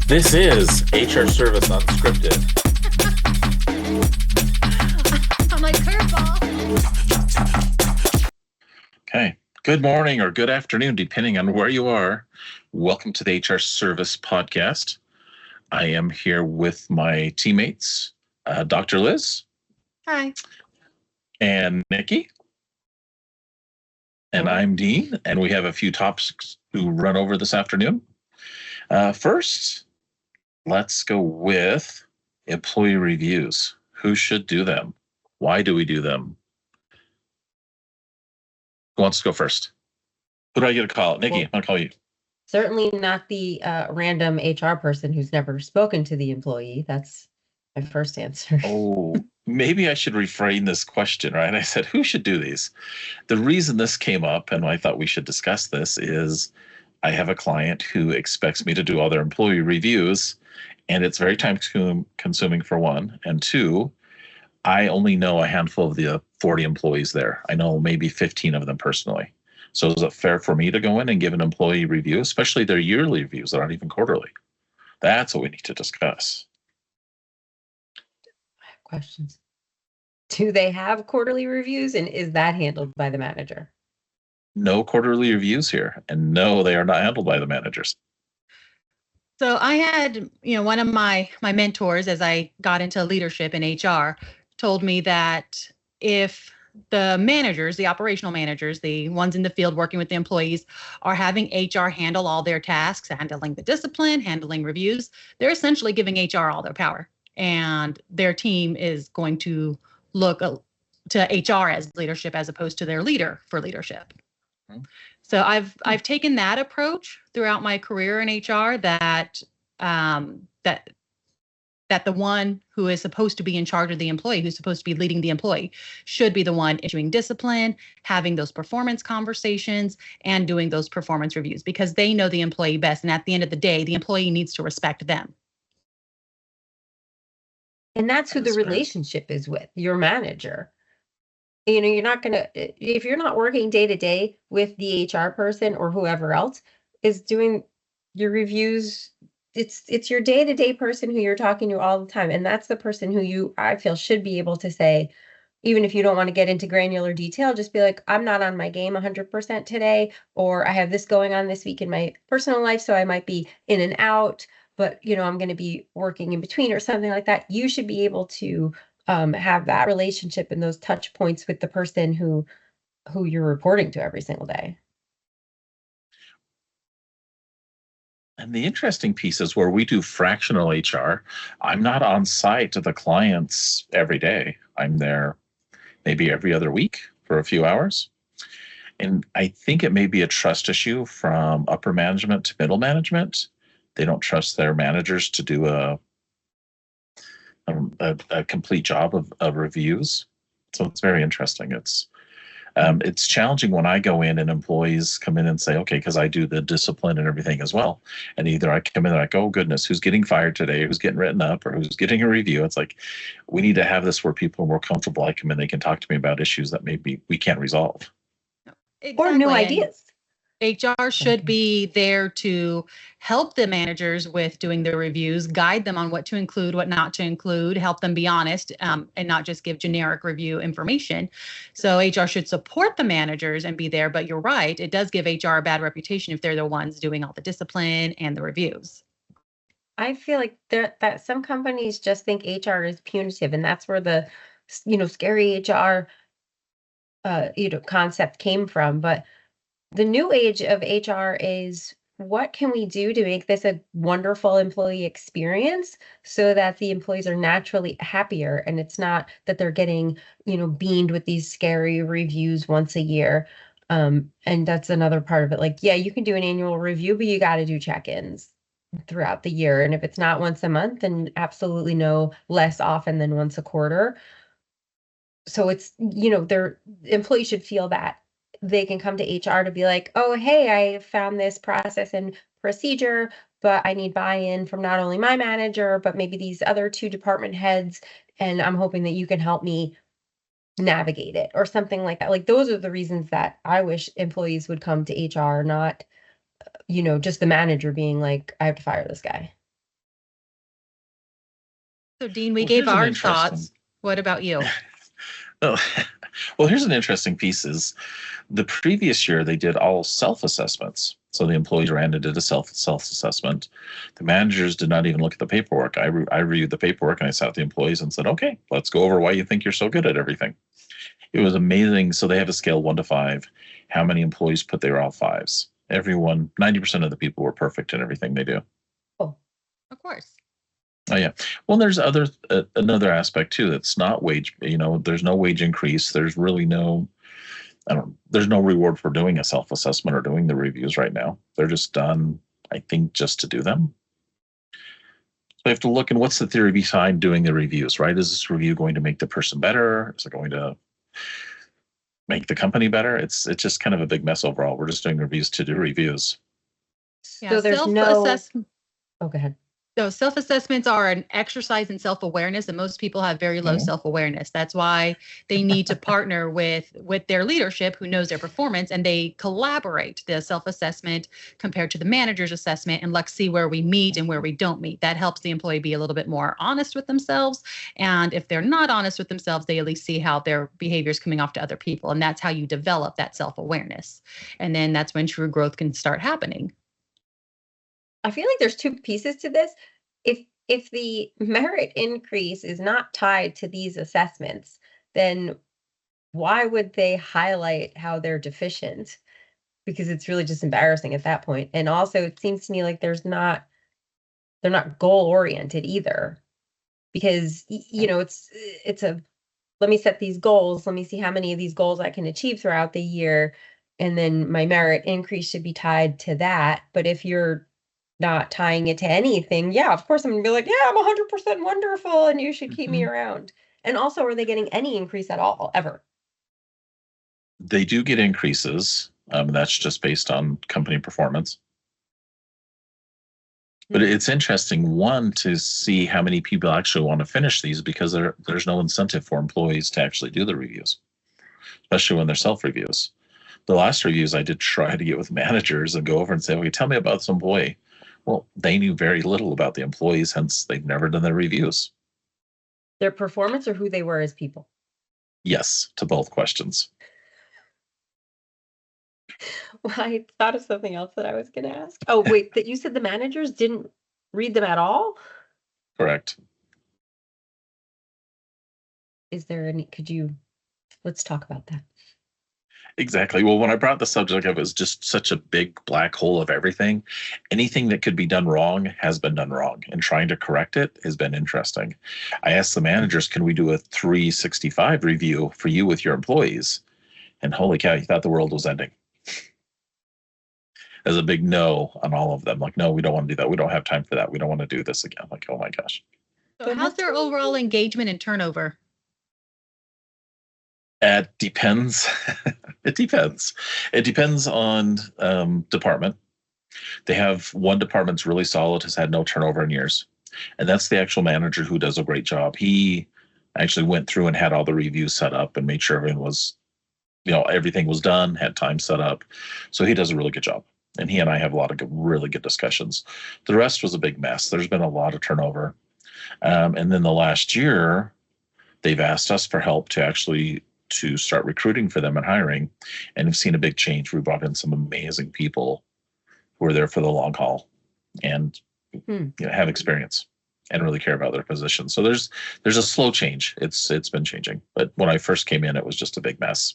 This is HR Service Unscripted. I'm like, curveball. Okay. Good morning or good afternoon, depending on where you are. Welcome to the HR Service Podcast. I am here with my teammates, Dr. Liz. Hi. And Nikki. And I'm Dean, and we have a few topics to run over this afternoon. First, let's go with employee reviews. Who should do them? Why do we do them? Who wants to go first? Who do I get to call? Nikki, I'm going to call you. Certainly not the random HR person who's never spoken to the employee. That's my first answer. Oh, maybe I should reframe this question, right? I said, who should do these? The reason this came up, and I thought we should discuss this, is I have a client who expects me to do all their employee reviews, and it's very time consuming for one. And two, I only know a handful of the 40 employees there. I know maybe 15 of them personally. So is it fair for me to go in and give an employee review, especially their yearly reviews that aren't even quarterly? That's what we need to discuss. I have questions. Do they have quarterly reviews, and is that handled by the manager? No quarterly reviews here, and no, they are not handled by the managers. So I had, one of my mentors as I got into leadership in HR told me that if the managers, the operational managers, the ones in the field working with the employees, are having HR handle all their tasks, handling the discipline, handling reviews, they're essentially giving HR all their power. And their team is going to look to HR as leadership as opposed to their leader for leadership. Mm-hmm. So I've taken that approach throughout my career in HR that the one who is supposed to be in charge of the employee, who's supposed to be leading the employee, should be the one issuing discipline, having those performance conversations, and doing those performance reviews, because they know the employee best. And at the end of the day, the employee needs to respect them. And that's who the relationship is with, your manager. You're not going to, if you're not working day to day with the HR person or whoever else is doing your reviews, it's your day to day person who you're talking to all the time. And that's the person who I feel should be able to say, even if you don't want to get into granular detail, just be like, I'm not on my game 100% today, or I have this going on this week in my personal life, so I might be in and out, but I'm going to be working in between or something like that. You should be able to have that relationship and those touch points with the person who you're reporting to every single day. And the interesting piece is where we do fractional HR, I'm not on site to the clients every day. I'm there maybe every other week for a few hours. And I think it may be a trust issue from upper management to middle management. They don't trust their managers to do a complete job of reviews. So it's very interesting. It's challenging when I go in and employees come in and say, okay, because I do the discipline and everything as well. And either I come in and I go, oh goodness, who's getting fired today? Who's getting written up, or who's getting a review? It's like, we need to have this where people are more comfortable. I come in, they can talk to me about issues that maybe we can't resolve. Exactly. Or new ideas. HR should be there to help the managers with doing their reviews, guide them on what to include, what not to include, help them be honest, and not just give generic review information. So HR should support the managers and be there. But you're right, it does give HR a bad reputation if they're the ones doing all the discipline and the reviews. I feel like that some companies just think HR is punitive, and that's where the scary HR concept came from. But the new age of HR is, what can we do to make this a wonderful employee experience so that the employees are naturally happier, and it's not that they're getting, beamed with these scary reviews once a year. And that's another part of it. Like, yeah, you can do an annual review, but you got to do check-ins throughout the year. And if it's not once a month, then absolutely no less often than once a quarter. So it's, their employees should feel that they can come to HR to be like, oh, hey, I found this process and procedure, but I need buy-in from not only my manager, but maybe these other two department heads. And I'm hoping that you can help me navigate it or something like that. Like, those are the reasons that I wish employees would come to HR, not, just the manager being like, I have to fire this guy. So, Dean, we Well, gave here's an our interesting. thoughts. What about you? Oh, well, here's an interesting piece is the previous year they did all self-assessments. So the employees ran and did a self-assessment. The managers did not even look at the paperwork. I reviewed the paperwork and I sat with the employees and said, okay, let's go over why you think you're so good at everything. It was amazing. So they have a scale 1 to 5. How many employees put they were all 5s? Everyone, 90% of the people were perfect in everything they do. Oh, Of course. Oh yeah. Well, there's another aspect too. That's not wage. There's no wage increase. There's really no. There's no reward for doing a self-assessment or doing the reviews right now. They're just done, I think, just to do them. So you have to look and what's the theory behind doing the reviews, right? Is this review going to make the person better? Is it going to make the company better? It's just kind of a big mess overall. We're just doing reviews to do reviews. Yeah, so there's self-assessment. Oh, go ahead. So self-assessments are an exercise in self-awareness, and most people have very low Mhm. self-awareness. That's why they need to partner with their leadership who knows their performance, and they collaborate the self-assessment compared to the manager's assessment, and let's see where we meet and where we don't meet. That helps the employee be a little bit more honest with themselves. And if they're not honest with themselves, they at least see how their behavior is coming off to other people. And that's how you develop that self-awareness. And then that's when true growth can start happening. I feel like there's two pieces to this. If the merit increase is not tied to these assessments, then why would they highlight how they're deficient? Because it's really just embarrassing at that point. And also it seems to me like they're not goal oriented either. Because it's a let me set these goals, let me see how many of these goals I can achieve throughout the year, and then my merit increase should be tied to that. But if you're not tying it to anything, yeah, of course I'm gonna be like, yeah, I'm 100% wonderful and you should keep me Mhm. around. And also, are they getting any increase at all, ever? They do get increases. That's just based on company performance. But it's interesting, one, to see how many people actually want to finish these because there's no incentive for employees to actually do the reviews, especially when they're self-reviews. The last reviews I did try to get with managers and go over and say, okay, tell me about this employee. Well, they knew very little about the employees, hence they've never done their reviews. Their performance or who they were as people? Yes, to both questions. Well, I thought of something else that I was going to ask. Oh, wait, that you said the managers didn't read them at all? Correct. Is there any, let's talk about that. Exactly. Well, when I brought the subject up, it was just such a big black hole of everything. Anything that could be done wrong has been done wrong, and trying to correct it has been interesting. I asked the managers, can we do a 365 review for you with your employees? And holy cow, you thought the world was ending. There's a big no on all of them. Like, no, we don't want to do that. We don't have time for that. We don't want to do this again. Like, oh my gosh. So how's their overall engagement and turnover? It depends. It depends. It depends on department. They have one department's really solid, has had no turnover in years. And that's the actual manager who does a great job. He actually went through and had all the reviews set up and made sure everything was, everything was done, had time set up. So he does a really good job. And he and I have a lot of really good discussions. The rest was a big mess. There's been a lot of turnover. And then the last year, they've asked us for help to start recruiting for them and hiring, and have seen a big change. We brought in some amazing people who are there for the long haul and have experience and really care about their position. So there's a slow change. It's been changing, but when I first came in, it was just a big mess.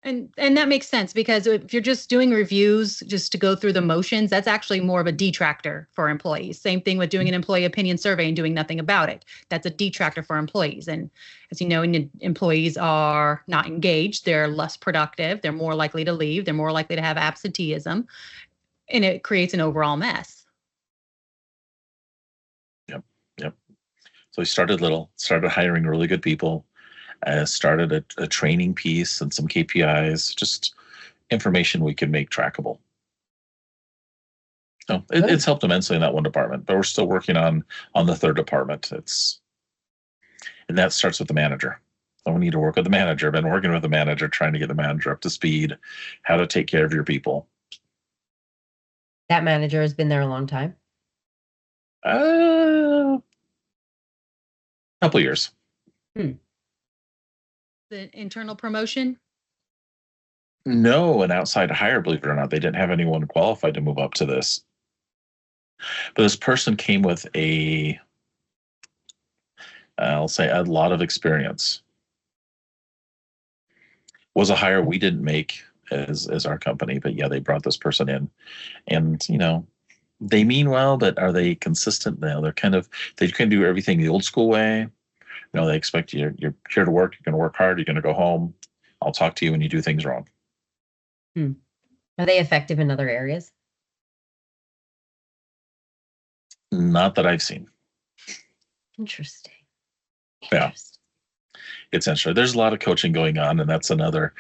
And that makes sense, because if you're just doing reviews just to go through the motions, that's actually more of a detractor for employees. Same thing with doing an employee opinion survey and doing nothing about it. That's a detractor for employees. And as you know, employees are not engaged, they're less productive, they're more likely to leave, they're more likely to have absenteeism, and it creates an overall mess. Yep. So we started hiring really good people. Started a training piece and some KPIs, just information we can make trackable. So it's helped immensely in that one department, but we're still working on the third department. And that starts with the manager. So we need to work with the manager. I've been working with the manager, trying to get the manager up to speed, how to take care of your people. That manager has been there a long time. Couple years. The internal promotion? No, an outside hire, believe it or not. They didn't have anyone qualified to move up to this. But this person came with I'll say a lot of experience. Was a hire we didn't make as our company, but yeah, they brought this person in, and they mean well, but are they consistent? No, they can do everything the old school way. They expect you're here to work, you're going to work hard, you're going to go home. I'll talk to you when you do things wrong. Are they effective in other areas? Not that I've seen. Interesting. Yeah. It's interesting. There's a lot of coaching going on, and that's another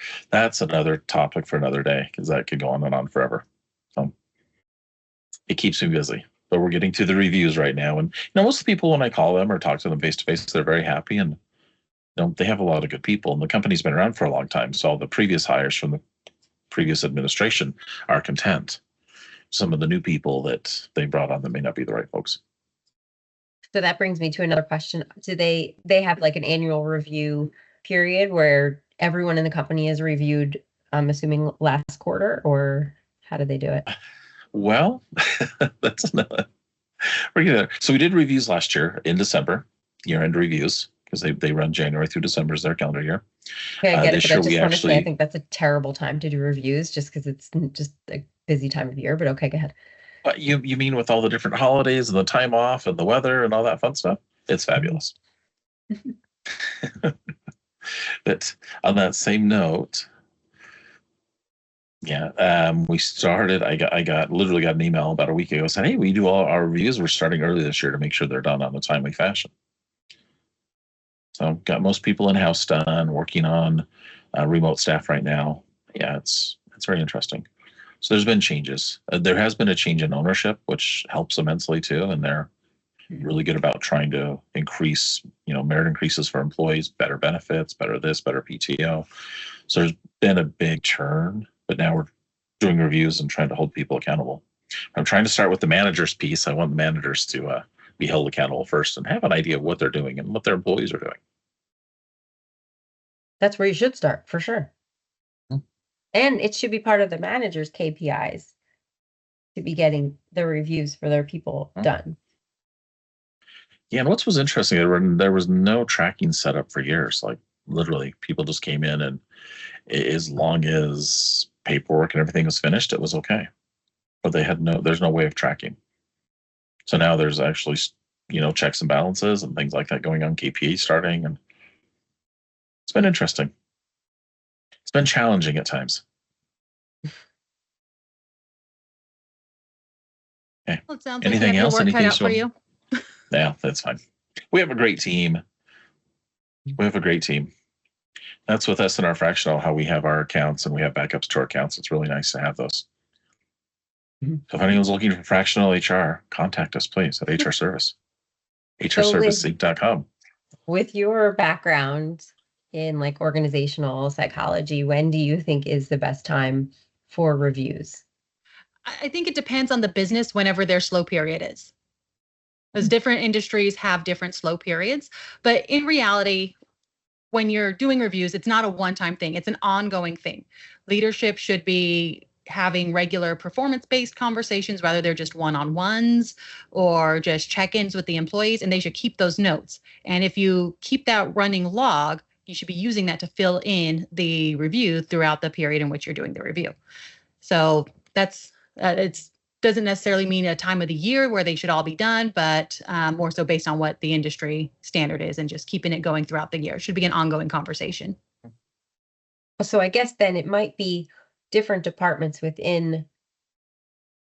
topic for another day, because that could go on and on forever. So it keeps me busy. But we're getting to the reviews right now, and most of the people, when I call them or talk to them face to face, they're very happy, and they have a lot of good people, and the company's been around for a long time. So all the previous hires from the previous administration are content. Some of the new people that they brought on that may not be the right folks. So that brings me to another question. Do they have like an annual review period where everyone in the company is reviewed, I'm assuming last quarter, or how do they do it? Well, that's another. So we did reviews last year in December, year-end reviews, because they run January through December is their calendar year. Okay, I get it, but I just want to say I think that's a terrible time to do reviews, just because it's just a busy time of year. But okay, go ahead. You mean with all the different holidays and the time off and the weather and all that fun stuff? It's fabulous. But on that same note, we started. I literally got an email about a week ago saying, "Hey, we do all our reviews. We're starting early this year to make sure they're done on a timely fashion." So got most people in house done. Working on remote staff right now. Yeah, it's very interesting. So there's been changes. There has been a change in ownership, which helps immensely too, and they're really good about trying to increase, merit increases for employees, better benefits, better this, better PTO. So there's been a big churn, but now we're doing reviews and trying to hold people accountable. I'm trying to start with the managers piece. I want the managers to be held accountable first and have an idea of what they're doing and what their employees are doing. That's where you should start, for sure. And it should be part of the manager's KPIs to be getting the reviews for their people done. Yeah, and what was interesting, there was no tracking set up for years. Like literally, people just came in, and as long as paperwork and everything was finished, it was okay. But there's no way of tracking. So now there's actually, checks and balances and things like that going on, KPI starting, and it's been interesting. It's been challenging at times. Okay. Well, it sounds Anything like you have else? your work cut Anything out for you. Yeah, that's fine. We have a great team. That's with us in our fractional, how we have our accounts and we have backups to our accounts. It's really nice to have those. So if anyone's looking for fractional HR, contact us, please, at HR Service. HRServiceInc.com. With your background in like organizational psychology, when do you think is the best time for reviews? I think it depends on the business whenever their slow period is. Because different industries have different slow periods. But in reality, when you're doing reviews, it's not a one-time thing. It's an ongoing thing. Leadership should be having regular performance-based conversations, whether they're just one-on-ones or just check-ins with the employees, and they should keep those notes. And if you keep that running log, you should be using that to fill in the review throughout the period in which you're doing the review. So that's it doesn't necessarily mean a time of the year where they should all be done, but more so based on what the industry standard is and just keeping it going throughout the year. It should be an ongoing conversation. So I guess then it might be different departments within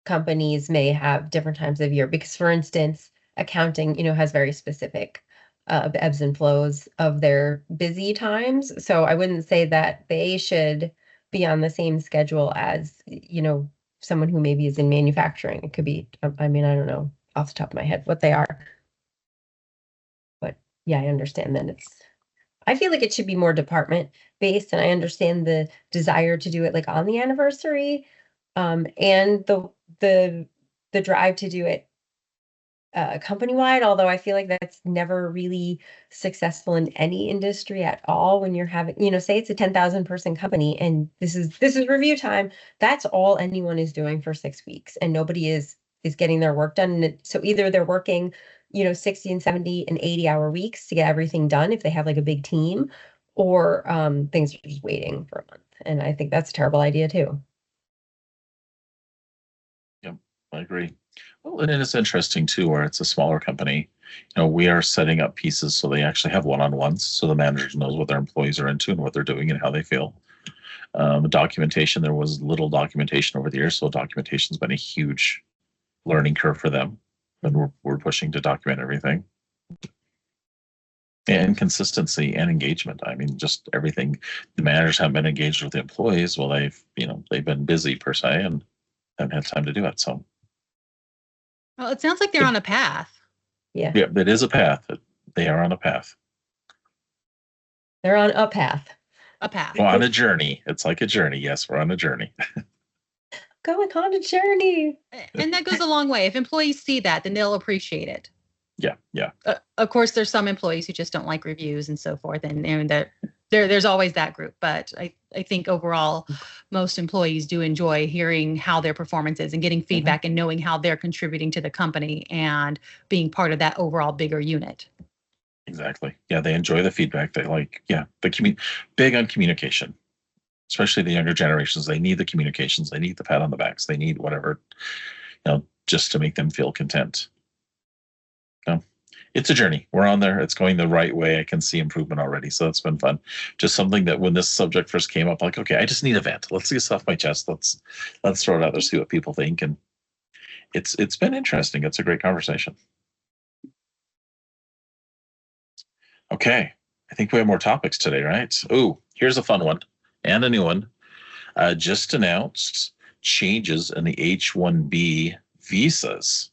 companies may have different times of year, because for instance, accounting, has very specific ebbs and flows of their busy times. So I wouldn't say that they should be on the same schedule as, someone who maybe is in manufacturing. It could be, I don't know off the top of my head what they are. But yeah, I understand that I feel like it should be more department based, and I understand the desire to do it like on the anniversary, and the drive to do it company-wide, although I feel like that's never really successful in any industry at all. When you're having, say it's a 10,000 person company and this is review time, that's all anyone is doing for 6 weeks, and nobody is getting their work done. And so either they're working, 60 and 70 and 80-hour weeks to get everything done if they have like a big team, or things are just waiting for a month. And I think that's a terrible idea too. Yep, I agree. Well, and it is interesting too, where it's a smaller company. We are setting up pieces so they actually have one-on-ones, so the manager knows what their employees are into and what they're doing and how they feel. Documentation, there was little documentation over the years, so documentation's been a huge learning curve for them, and we're pushing to document everything. And consistency and engagement. I mean, just everything. The managers haven't been engaged with the employees. Well, they've been busy per se and haven't had time to do it. So. Well, it sounds like they're on a path. Yeah. Yeah, it is a path. They are on a path. They're on a path. A path. Well, on a journey. It's like a journey. Yes, we're on a journey. Going on a journey. And that goes a long way. If employees see that, then they'll appreciate it. Yeah. Of course, there's some employees who just don't like reviews and so forth, and there's always that group. But I think overall, most employees do enjoy hearing how their performance is and getting feedback and knowing how they're contributing to the company and being part of that overall bigger unit. Exactly. Yeah, they enjoy the feedback. They like, big on communication, especially the younger generations. They need the communications. They need the pat on the backs. They need whatever, just to make them feel content. It's a journey. We're on there. It's going the right way. I can see improvement already. So it's been fun. Just something that when this subject first came up, like, okay, I just need a vent. Let's get this off my chest. Let's throw it out there, see what people think. And it's been interesting. It's a great conversation. Okay. I think we have more topics today, right? Oh, here's a fun one and a new one. Just announced changes in the H1B visas.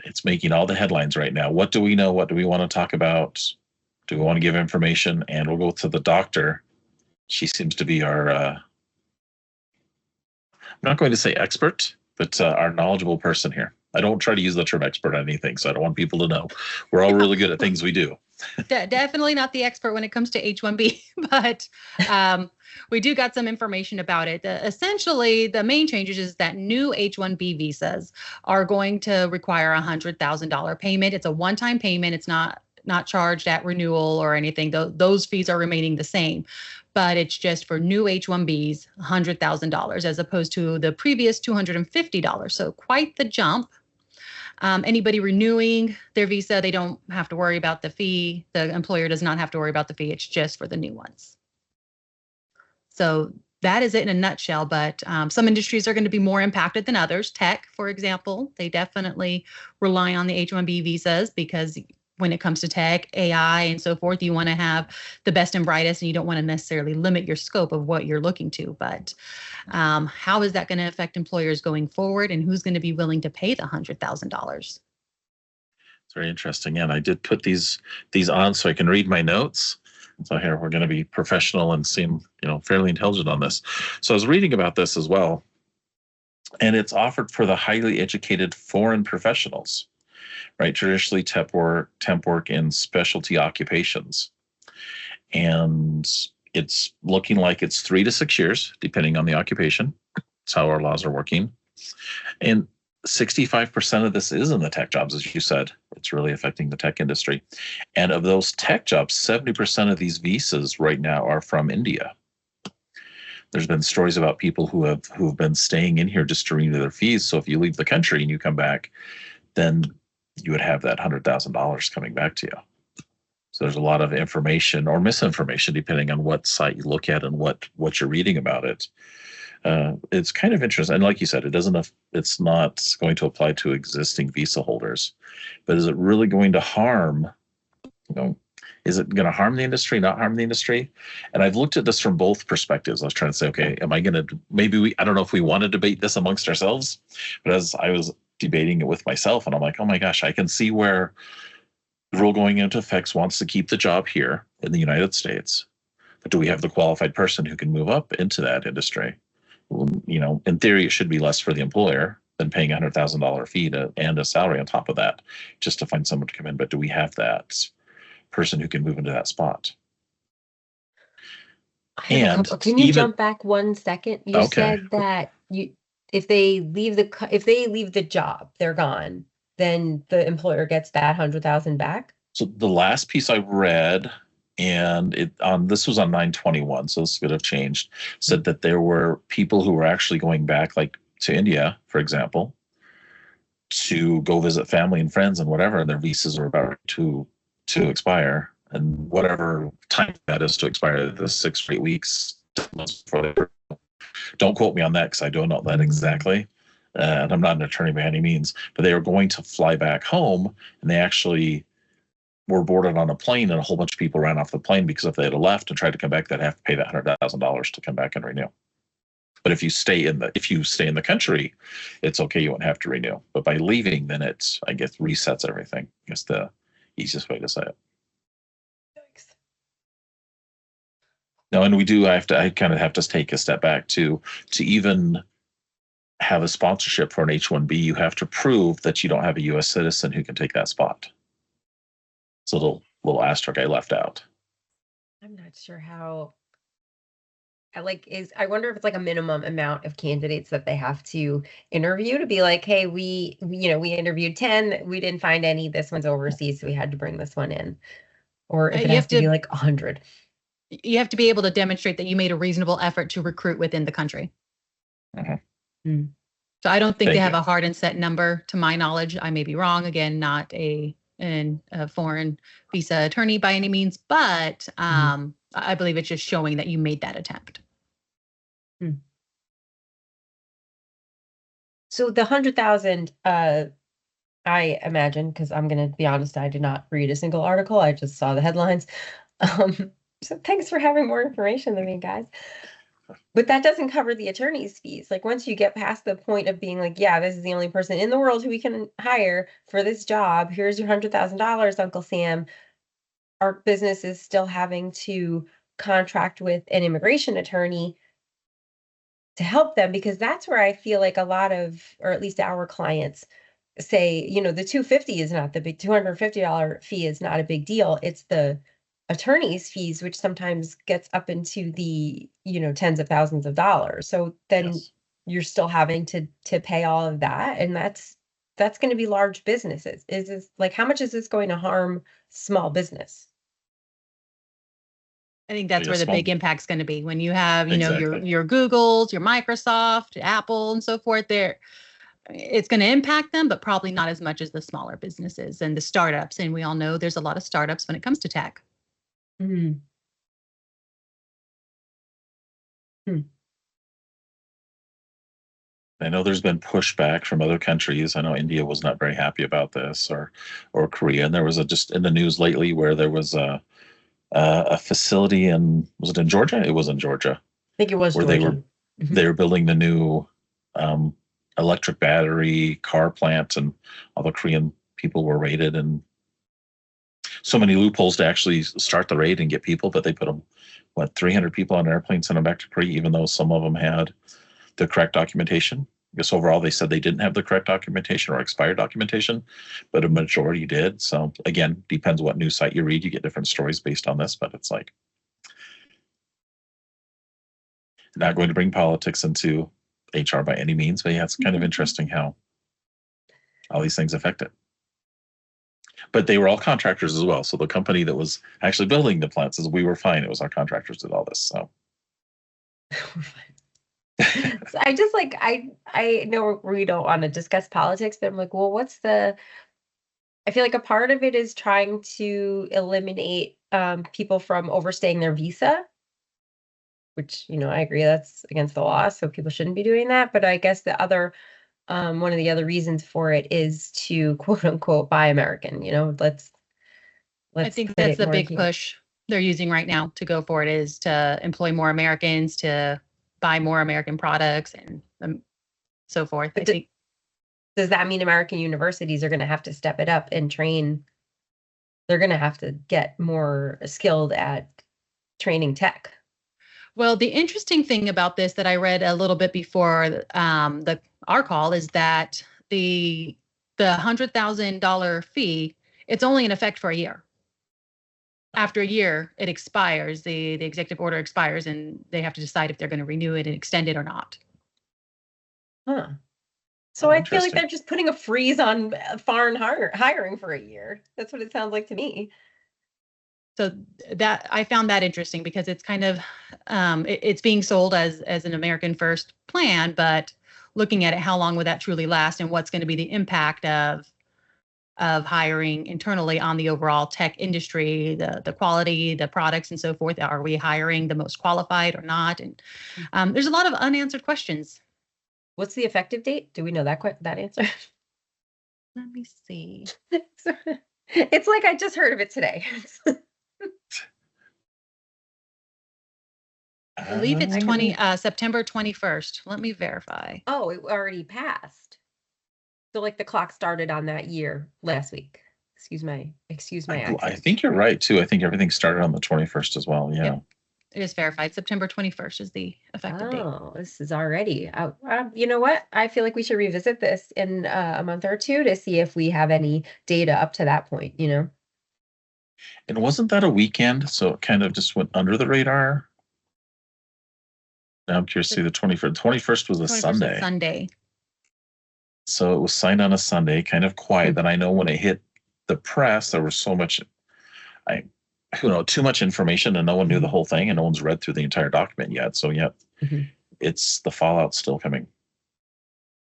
It's making all the headlines right now. What do we know? What do we want to talk about? Do we want to give information? And we'll go to the doctor. She seems to be our, I'm not going to say expert, but our knowledgeable person here. I don't try to use the term expert on anything, so I don't want people to know. We're all really good at things we do. Definitely not the expert when it comes to H1B, but we do got some information about it. Essentially, the main changes is that new H1B visas are going to require a $100,000 payment. It's a one-time payment. It's not charged at renewal or anything. Those fees are remaining the same, but it's just for new H1Bs, $100,000 as opposed to the previous $250. So quite the jump. Anybody renewing their visa, they don't have to worry about the fee. The employer does not have to worry about the fee. It's just for the new ones. So that is it in a nutshell, but some industries are going to be more impacted than others. Tech, for example, they definitely rely on the H-1B visas because when it comes to tech, AI, and so forth, you want to have the best and brightest, and you don't want to necessarily limit your scope of what you're looking to. But how is that going to affect employers going forward, and who's going to be willing to pay the $100,000? It's very interesting. And I did put these on so I can read my notes. So here we're going to be professional and seem, fairly intelligent on this. So I was reading about this as well, and it's offered for the highly educated foreign professionals, right? Traditionally temp work in specialty occupations. And it's looking like it's 3 to 6 years, depending on the occupation. That's how our laws are working. And 65% of this is in the tech jobs, as you said. It's really affecting the tech industry. And of those tech jobs, 70% of these visas right now are from India. There's been stories about people who've been staying in here just to renew their fees. So if you leave the country and you come back, then you would have that $100,000 coming back to you. So there's a lot of information or misinformation, depending on what site you look at and what you're reading about it. It's kind of interesting. And like you said, it's not going to apply to existing visa holders. But is it really going to harm, is it going to harm the industry, not harm the industry? And I've looked at this from both perspectives. I was trying to say, okay, am I going to, I don't know if we want to debate this amongst ourselves, but as I was debating it with myself, and I'm like, oh my gosh, I can see where the rule going into effect wants to keep the job here in the United States. But do we have the qualified person who can move up into that industry? In theory, it should be less for the employer, than paying $100,000 fee and a salary on top of that just to find someone to come in. But do we have that person who can move into that spot? And can you jump back 1 second? You Okay. said that if they leave the job, they're gone, then the employer gets that 100,000 back. So the last piece I read, and this was on 9/21, so this could have changed, said that there were people who were actually going back, like to India, for example, to go visit family and friends and whatever, and their visas are about to expire, and whatever time that is to expire, the 6 or 8 weeks before they. Don't quote me on that because I don't know that exactly. And I'm not an attorney by any means, but they were going to fly back home, and they actually were boarded on a plane, and a whole bunch of people ran off the plane because if they had left and tried to come back, they'd have to pay that $100,000 to come back and renew. But if you stay in the country, it's okay. You won't have to renew. But by leaving, then I guess resets everything. It's the easiest way to say it. Thanks. No, and I kind of have to take a step back to even have a sponsorship for an H1B. You have to prove that you don't have a U.S. citizen who can take that spot. It's a little asterisk I left out. I'm not sure how. I wonder if it's like a minimum amount of candidates that they have to interview to be like, hey, we interviewed 10, we didn't find any. This one's overseas, so we had to bring this one in. Or if it has to be like 100. You have to be able to demonstrate that you made a reasonable effort to recruit within the country. Mm-hmm. So I don't think they have a hard and set number, to my knowledge. I may be wrong. Again, not a foreign visa attorney by any means, but I believe it's just showing that you made that attempt. So the 100,000, I imagine, because I'm going to be honest, I did not read a single article. I just saw the headlines. So thanks for having more information than me, guys. But that doesn't cover the attorney's fees. Like once you get past the point of being like, yeah, this is the only person in the world who we can hire for this job. Here's your $100,000, Uncle Sam. Our business is still having to contract with an immigration attorney to help them, because that's where I feel like a lot of, or at least our clients say, the $250 is not the big $250 fee is not a big deal. It's the attorney's fees, which sometimes gets up into the, tens of thousands of dollars. So then you're still having to pay all of that. And that's going to be large businesses. Is this like, how much is this going to harm small business? I think that's where the big impact's going to be when you have, your Googles, your Microsoft, Apple, and so forth. It's going to impact them, but probably not as much as the smaller businesses and the startups. And we all know there's a lot of startups when it comes to tech. Mm-hmm. I know there's been pushback from other countries. I know India was not very happy about this, or Korea. And there was just in the news lately where there was a facility was it in Georgia? It was in Georgia. I think it was where Georgia. they were building the new electric battery car plant, and all the Korean people were raided, and so many loopholes to actually start the raid and get people, but they put 300 people on an airplane, sent them back to Korea, even though some of them had the correct documentation. I guess overall they said they didn't have the correct documentation or expired documentation, but a majority did. So again, depends what news site you read. You get different stories based on this, but it's like not going to bring politics into HR by any means, but yeah, it's kind of interesting how all these things affect it. But they were all contractors as well. So the company that was actually building the plants says we were fine. It was our contractors did all this. So so I just I know we don't want to discuss politics, but I'm like, well, I feel like a part of it is trying to eliminate people from overstaying their visa, which, I agree that's against the law, so people shouldn't be doing that. But I guess the other, one of the other reasons for it is to quote unquote buy American, let's I think that's the big push they're using right now to go for it, is to employ more Americans, to buy more American products and so forth. But does that mean American universities are going to have to step it up and train? They're going to have to get more skilled at training tech. Well, the interesting thing about this that I read a little bit before our call is that the $100,000 fee, it's only in effect for a year. After a year, it expires. The executive order expires, and they have to decide if they're going to renew it and extend it or not. Huh. So I feel like they're just putting a freeze on foreign hiring for a year. That's what it sounds like to me. So that I found that interesting because it's kind of it's being sold as an American First plan, but looking at it, how long would that truly last, and what's going to be the impact of hiring internally on the overall tech industry, the quality, the products, and so forth. Are we hiring the most qualified or not? And there's a lot of unanswered questions. What's the effective date? Do we know that answer? Let me see. It's like I just heard of it today. I believe it's September 21st. Let me verify. Oh, it already passed. So like the clock started on that year last week. Excuse my I think you're right too. I think everything started on the 21st as well. Yeah. Yep. It is verified. September 21st is the effective date. Oh, this is already out. You know what? I feel like we should revisit this in a month or two to see if we have any data up to that point, you know? And wasn't that a weekend? So it kind of just went under the radar. Now I'm curious to see the 21st. 21st was a Sunday. Sunday. So it was signed on a Sunday, kind of quiet. Mm-hmm. Then I know when it hit the press, there was so much, too much information, and no one knew the whole thing, and no one's read through the entire document yet. So it's the fallout still coming.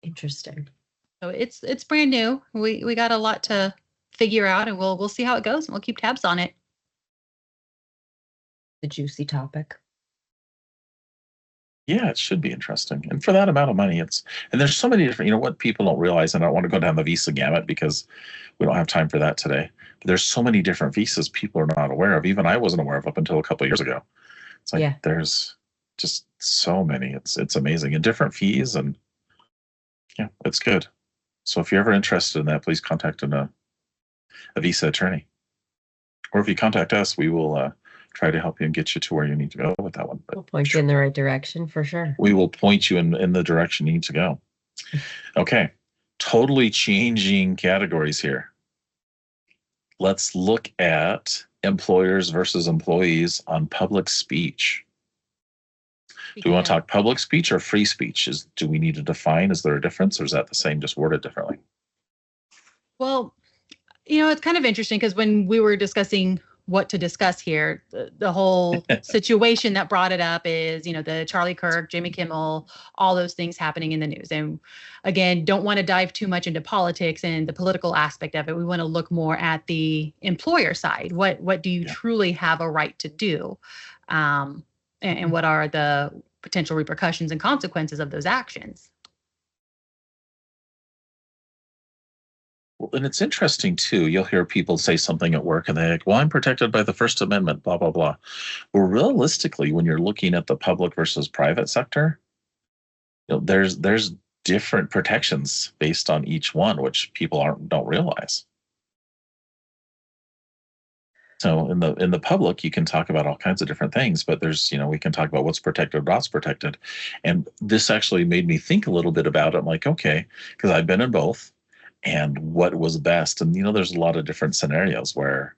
Interesting. So it's brand new. We got a lot to figure out, and we'll see how it goes, and we'll keep tabs on it. The juicy topic. Yeah, it should be interesting. And for that amount of money, and there's so many different, what people don't realize, and I don't want to go down the visa gamut because we don't have time for that today. But there's so many different visas people are not aware of. Even I wasn't aware of up until a couple of years ago. It's like there's just so many. It's amazing. And different fees, and it's good. So if you're ever interested in that, please contact a visa attorney. Or if you contact us, we will try to help you and get you to where you need to go with that one. We'll point you in the right direction for sure. We will point you in the direction you need to go. Okay. Totally changing categories here. Let's look at employers versus employees on public speech. Do we want to talk public speech or free speech? Do we need to define? Is there a difference, or is that the same, just worded differently? Well, it's kind of interesting because when we were discussing what to discuss here, the whole situation that brought it up is, the Charlie Kirk, Jimmy Kimmel, all those things happening in the news. And again, don't want to dive too much into politics and the political aspect of it. We want to look more at the employer side. What do you truly have a right to do? And what are the potential repercussions and consequences of those actions? Well, and it's interesting too. You'll hear people say something at work and they're like, well, I'm protected by the First Amendment, blah, blah, blah. Well, realistically, when you're looking at the public versus private sector, there's different protections based on each one, which people don't realize. So in the public, you can talk about all kinds of different things, but there's, we can talk about what's protected, what's protected. And this actually made me think a little bit about it. I'm like, okay, because I've been in both. And what was best. And, there's a lot of different scenarios where,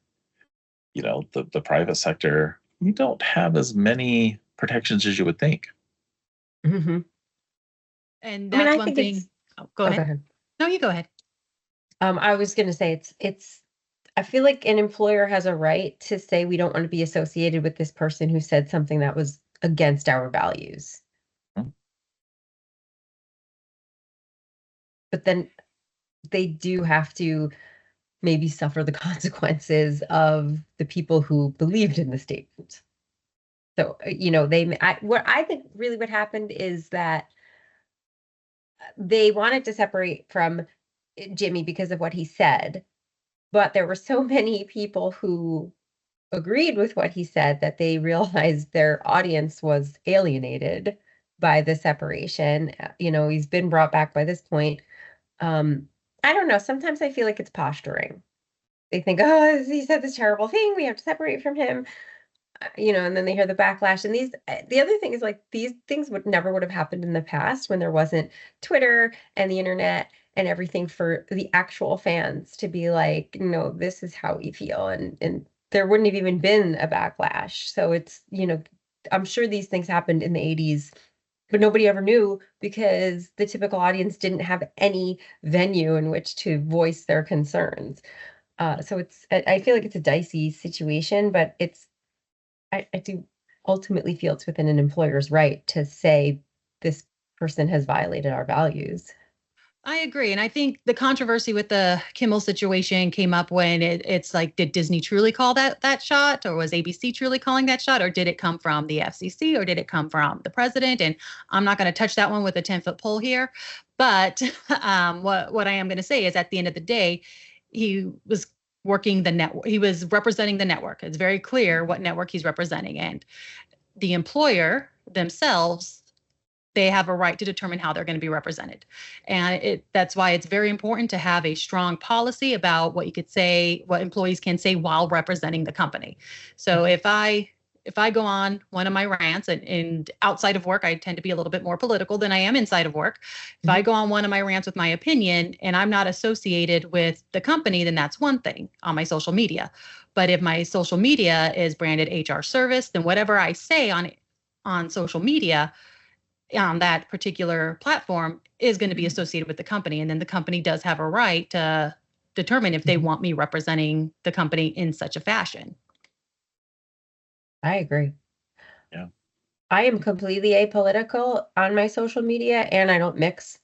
the private sector, you don't have as many protections as you would think. Mm-hmm. And that's one thing. Go ahead. No, you go ahead. I was going to say I feel like an employer has a right to say we don't want to be associated with this person who said something that was against our values. Mm-hmm. But then they do have to maybe suffer the consequences of the people who believed in the statement. So, what I think really what happened is that they wanted to separate from Jimmy because of what he said, but there were so many people who agreed with what he said that they realized their audience was alienated by the separation. He's been brought back by this point. I don't know. Sometimes I feel like it's posturing. They think, oh, he said this terrible thing. We have to separate from him. and then they hear the backlash. And the other thing is like these things would have happened in the past when there wasn't Twitter and the internet and everything for the actual fans to be like, no, this is how we feel. And there wouldn't have even been a backlash. So it's, I'm sure these things happened in the 80s, but nobody ever knew because the typical audience didn't have any venue in which to voice their concerns. So I feel like it's a dicey situation, but I do ultimately feel it's within an employer's right to say this person has violated our values. I agree. And I think the controversy with the Kimmel situation came up when it's like, did Disney truly call that shot? Or was ABC truly calling that shot? Or did it come from the FCC? Or did it come from the president? And I'm not going to touch that one with a 10-foot pole here. But what I am going to say is at the end of the day, he was working the network. He was representing the network. It's very clear what network he's representing. And the employer themselves, they have a right to determine how they're going to be represented. And that's why it's very important to have a strong policy about what you could say, what employees can say while representing the company. So if I go on one of my rants and outside of work, I tend to be a little bit more political than I am inside of work. If I go on one of my rants with my opinion and I'm not associated with the company, then that's one thing on my social media. But if my social media is branded HR Service, then whatever I say on social media on that particular platform is going to be associated with the company. And then the company does have a right to determine if they want me representing the company in such a fashion. I agree. Yeah. I am completely apolitical on my social media, and I don't mix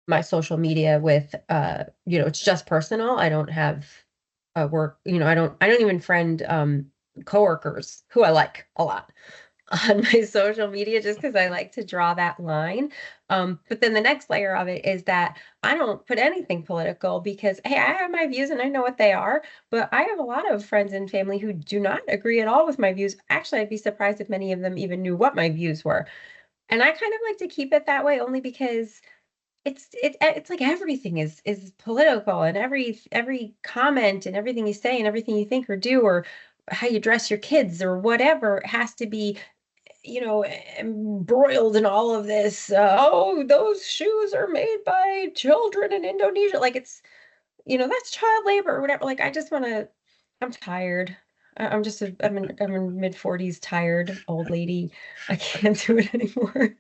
my social media with, it's just personal. I don't have work, I don't even friend coworkers who I like a lot on my social media just because I like to draw that line. But then the next layer of it is that I don't put anything political because, hey, I have my views and I know what they are, but I have a lot of friends and family who do not agree at all with my views. Actually, I'd be surprised if many of them even knew what my views were. And I kind of like to keep it that way only because it's like everything is political, and every comment and everything you say and everything you think or do or how you dress your kids or whatever has to be embroiled in all of this. Oh, those shoes are made by children in Indonesia. Like that's child labor or whatever. Like I'm tired. I'm in mid-40s, tired old lady. I can't do it anymore.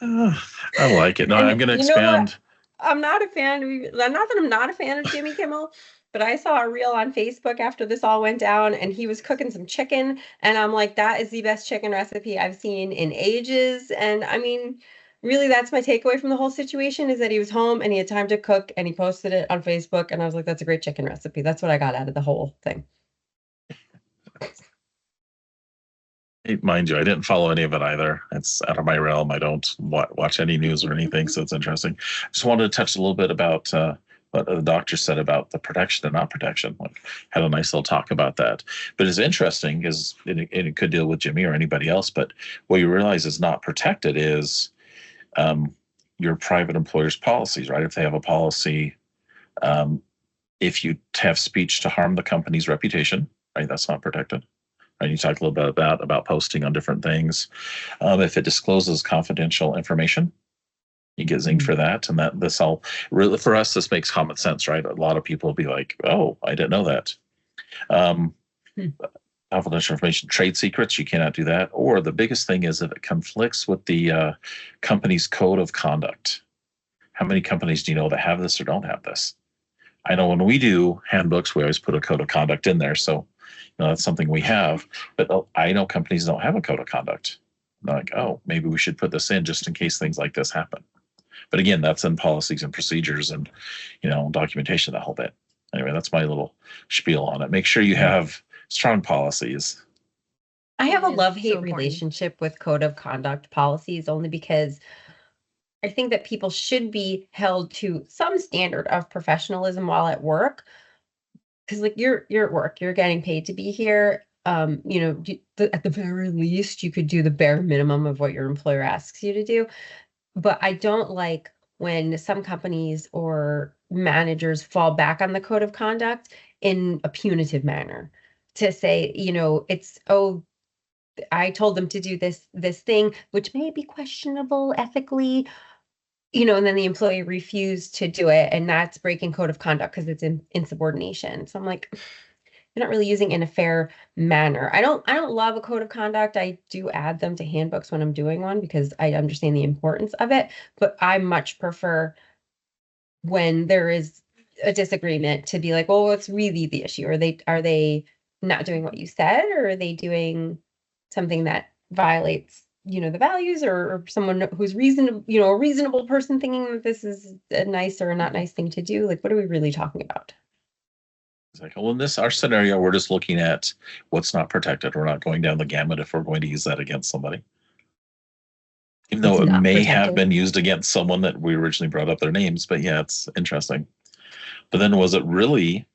I like it. No, I'm going to expand. I'm not a fan. Not that I'm not a fan of Jimmy Kimmel, but I saw a reel on Facebook after this all went down, and he was cooking some chicken, and I'm like, that is the best chicken recipe I've seen in ages. And I mean, really, that's my takeaway from the whole situation is that he was home and he had time to cook, and he posted it on Facebook, and I was like, that's a great chicken recipe. That's what I got out of the whole thing. Mind you, I didn't follow any of it either. It's out of my realm. I don't watch any news or anything, so it's interesting. Just wanted to touch a little bit about what the doctor said about the protection and not protection. Like, had a nice little talk about that. But it's interesting because it could deal with Jimmy or anybody else. But what you realize is not protected is your private employer's policies, right? If they have a policy, if you have speech to harm the company's reputation, right, that's not protected. And you talk a little bit about posting on different things. If it discloses confidential information, you get zinged for that. And this all really, for us, this makes common sense, right? A lot of people will be like, oh, I didn't know that. Confidential information, trade secrets, you cannot do that. Or the biggest thing is if it conflicts with the company's code of conduct. How many companies do you know that have this or don't have this? I know when we do handbooks, we always put a code of conduct in there. So that's something we have, but I know companies don't have a code of conduct. They're like, oh, maybe we should put this in just in case things like this happen. But again, that's in policies and procedures and, documentation, that whole bit. Anyway, that's my little spiel on it. Make sure you have strong policies. I have a love-hate relationship with code of conduct policies only because I think that people should be held to some standard of professionalism while at work. Because like you're at work, you're getting paid to be here. At the very least, you could do the bare minimum of what your employer asks you to do. But I don't like when some companies or managers fall back on the code of conduct in a punitive manner. to say, it's, oh, I told them to do this thing, which may be questionable ethically, and then the employee refused to do it, and that's breaking code of conduct because it's insubordination. So I'm like, you're not really using it in a fair manner. I don't love a code of conduct. I do add them to handbooks when I'm doing one because I understand the importance of it, but I much prefer when there is a disagreement to be like, well, what's really the issue? Are they not doing what you said, or are they doing something that violates, the values, or someone who's reasonable, a reasonable person thinking that this is a nice or a not nice thing to do? Like, what are we really talking about? Exactly. Well, in our scenario, we're just looking at what's not protected. We're not going down the gamut if we're going to use that against somebody. Even though it may have been used against someone that we originally brought up their names, but yeah, it's interesting. But then was it really,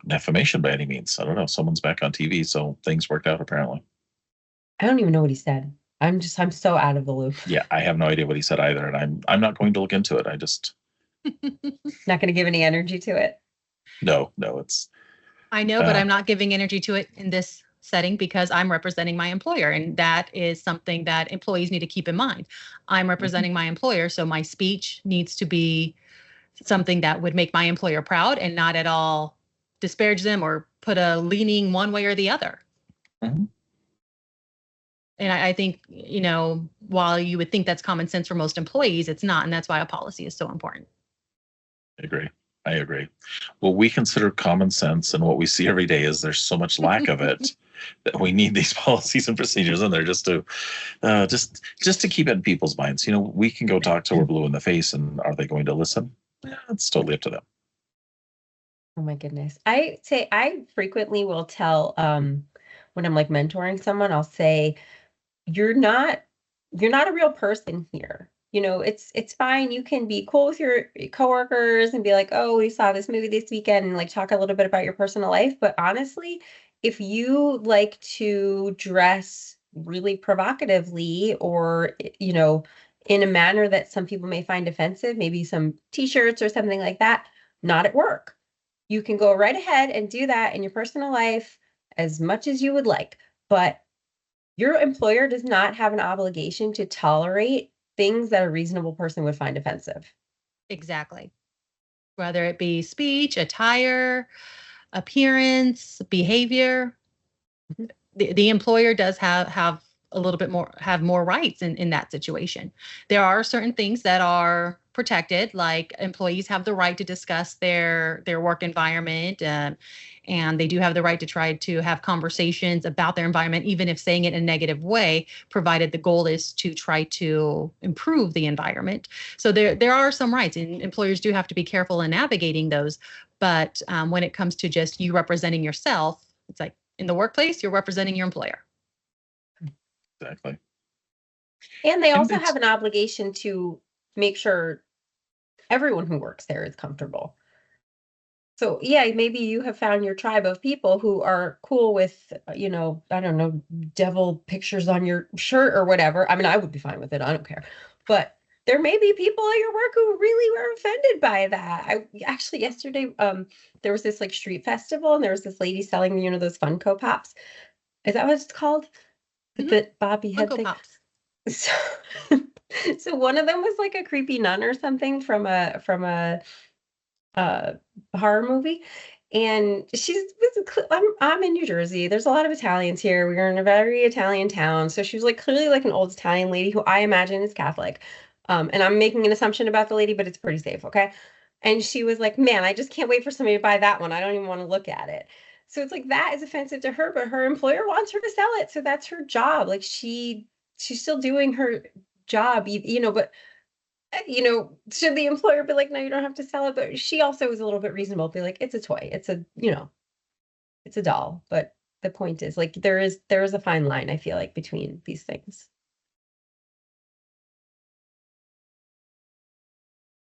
defamation by any means? I don't know. Someone's back on TV, so things worked out apparently. I don't even know what he said. I'm so out of the loop. Yeah, I have no idea what he said either, and I'm not going to look into it. I just not going to give any energy to it. No, it's. I know, but I'm not giving energy to it in this setting because I'm representing my employer, and that is something that employees need to keep in mind. I'm representing my employer, so my speech needs to be something that would make my employer proud and not at all disparage them or put a leaning one way or the other. Mm-hmm. And I think, while you would think that's common sense for most employees, it's not, and that's why a policy is so important. I agree. What we consider common sense and what we see every day is there's so much lack of it that we need these policies and procedures in there just to keep it in people's minds. We can go talk till we're blue in the face, and are they going to listen? It's totally up to them. Oh my goodness. I frequently will tell when I'm like mentoring someone, I'll say, you're not a real person here. It's fine. You can be cool with your coworkers and be like, oh, we saw this movie this weekend, and like talk a little bit about your personal life. But honestly, if you like to dress really provocatively or, in a manner that some people may find offensive, maybe some t-shirts or something like that, not at work. You can go right ahead and do that in your personal life as much as you would like. But your employer does not have an obligation to tolerate things that a reasonable person would find offensive. Exactly. Whether it be speech, attire, appearance, behavior, the employer does have a little bit more rights in that situation. There are certain things that are protected, like employees have the right to discuss their work environment, and they do have the right to try to have conversations about their environment, even if saying it in a negative way, provided the goal is to try to improve the environment. So there are some rights, and employers do have to be careful in navigating those. But when it comes to just you representing yourself, it's like in the workplace, you're representing your employer. Exactly. And they also have an obligation to make sure everyone who works there is comfortable. So yeah, maybe you have found your tribe of people who are cool with, I don't know, devil pictures on your shirt or whatever. I mean, I would be fine with it. I don't care. But there may be people at your work who really were offended by that. I actually yesterday, there was this like street festival, and there was this lady selling, those Funko Pops. Is that what it's called? Mm-hmm. The Bobby head Funko thing. Pops. So one of them was like a creepy nun or something from a horror movie, and I'm in New Jersey. There's a lot of Italians here. We're in a very Italian town, so she was like clearly like an old Italian lady who I imagine is Catholic. And I'm making an assumption about the lady, but it's pretty safe, okay? And she was like, "Man, I just can't wait for somebody to buy that one. I don't even want to look at it." So it's like that is offensive to her, but her employer wants her to sell it, so that's her job. Like she's still doing her job, but. Should the employer be like, no, you don't have to sell it? But she also was a little bit reasonable, be like, it's a toy. It's it's a doll. But the point is, like, there is a fine line, I feel like, between these things.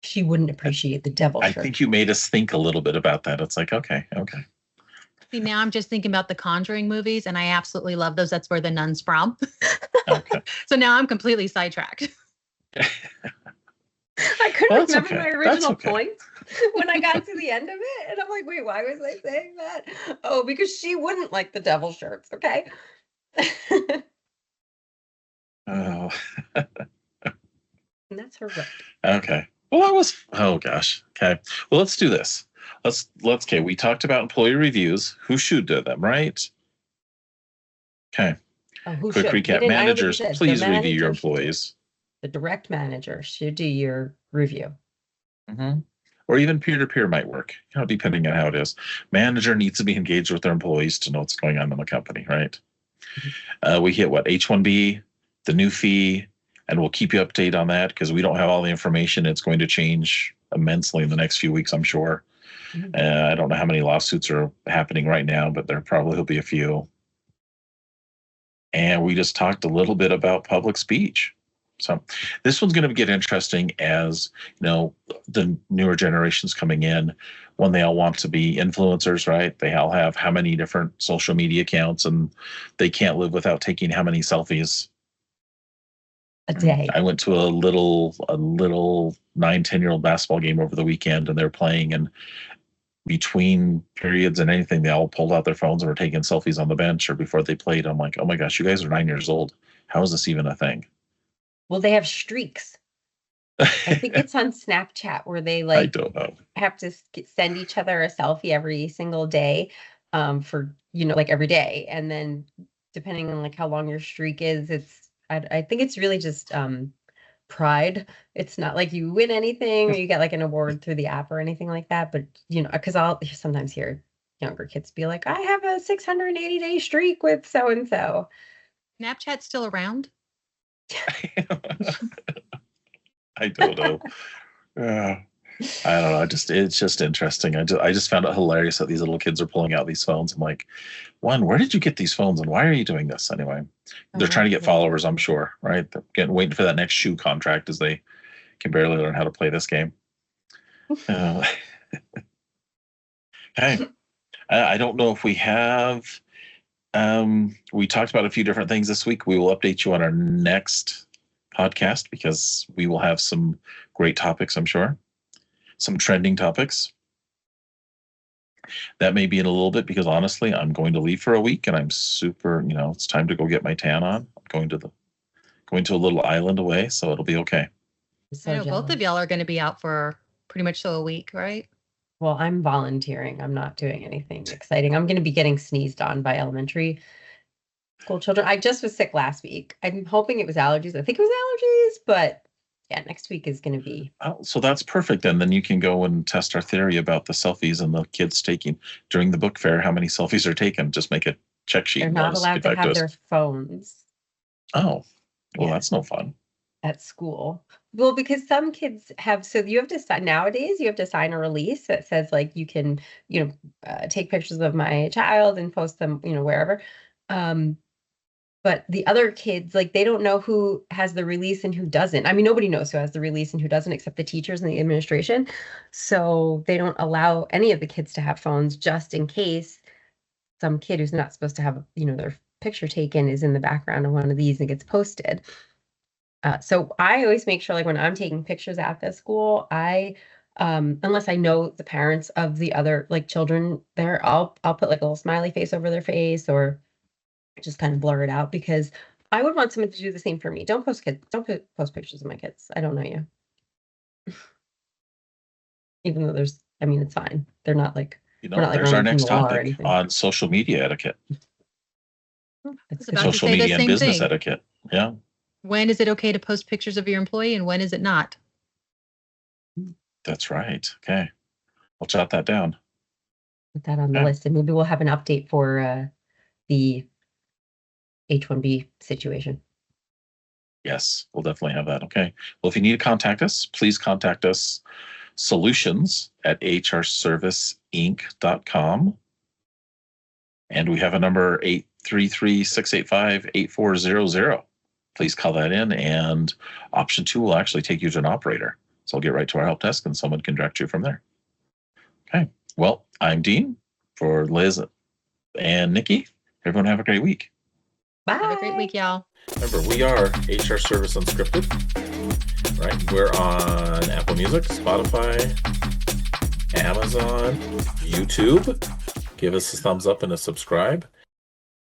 She wouldn't appreciate the devil shirt. I think you made us think a little bit about that. It's like, okay. See, now I'm just thinking about the Conjuring movies, and I absolutely love those. That's where the nun's from. Okay. So now I'm completely sidetracked. I couldn't remember my original point. when I got to the end of it. And I'm like, wait, why was I saying that? Oh, because she wouldn't like the devil shirts. Okay. Oh, And that's her right. okay. Well, that was, oh gosh. Okay. Well, let's do this. Okay. We talked about employee reviews. Who should do them, right? Okay. Oh, who Quick should? recap. Managers, please review your employees. The direct manager should do your review. Mm-hmm. Or even peer-to-peer might work, depending on how it is. Manager needs to be engaged with their employees to know what's going on in the company, right? Mm-hmm. We hit what? H1B, the new fee, and we'll keep you updated on that because we don't have all the information. It's going to change immensely in the next few weeks, I'm sure. Mm-hmm. I don't know how many lawsuits are happening right now, but there probably will be a few. And we just talked a little bit about public speech. So this one's going to get interesting as, the newer generations coming in, when they all want to be influencers, right? They all have how many different social media accounts, and they can't live without taking how many selfies a day. I went to a little 9-10-year-old basketball game over the weekend, and they're playing, and between periods and anything, they all pulled out their phones and were taking selfies on the bench or before they played. I'm like, oh my gosh, you guys are 9 years old. How is this even a thing? Well, they have streaks. I think it's on Snapchat where they I don't know. have to send each other a selfie every single day for, every day. And then depending on how long your streak is, I think it's really just pride. It's not like you win anything or you get an award through the app or anything like that. But, because I'll sometimes hear younger kids be like, I have a 680-day streak with so-and-so. Snapchat's still around? I don't know. I don't know. It's just interesting. I just found it hilarious that these little kids are pulling out these phones. I'm like, one, where did you get these phones and why are you doing this anyway? They're trying to get followers, I'm sure, right? They're waiting for that next shoe contract as they can barely learn how to play this game. Hey, I don't know if we have. We talked about a few different things this week. We will update you on our next podcast because we will have some great topics, I'm sure. Some trending topics. That may be in a little bit because honestly, I'm going to leave for a week and I'm super, it's time to go get my tan on. I'm going to a little island away, so it'll be okay. So I know both of y'all are going to be out for pretty much a week, right? Well, I'm volunteering. I'm not doing anything exciting. I'm going to be getting sneezed on by elementary school children. I just was sick last week. I'm hoping it was allergies. I think it was allergies, but yeah, next week is going to be. Oh, so that's perfect. And then you can go and test our theory about the selfies and the kids taking during the book fair. How many selfies are taken? Just make a check sheet. They're not allowed to have their phones. Oh, well, that's no fun. At school. Well, because some kids have, so you have to sign, nowadays you have to sign a release that says you can, take pictures of my child and post them, wherever. But the other kids, they don't know who has the release and who doesn't. I mean, nobody knows who has the release and who doesn't except the teachers and the administration. So they don't allow any of the kids to have phones just in case some kid who's not supposed to have, their picture taken is in the background of one of these and gets posted. So I always make sure, when I'm taking pictures at the school, unless I know the parents of the other children there, I'll put a little smiley face over their face or just kind of blur it out because I would want someone to do the same for me. Don't post pictures of my kids. I don't know you. Even though it's fine. They're not there's our next topic on social media etiquette. Social media and business etiquette. Yeah. When is it okay to post pictures of your employee and when is it not? That's right. Okay. I'll jot that down. Put that on the list and maybe we'll have an update for the H1B situation. Yes, we'll definitely have that. Okay. Well, if you need to contact us, please contact us solutions@hrserviceinc.com. And we have a number 833-685-8400. Please call that in, and option 2 will actually take you to an operator. So I'll get right to our help desk, and someone can direct you from there. Okay. Well, I'm Dean for Liz and Nikki. Everyone have a great week. Bye. Have a great week, y'all. Remember, we are HR Service Unscripted, right? We're on Apple Music, Spotify, Amazon, YouTube. Give us a thumbs up and a subscribe.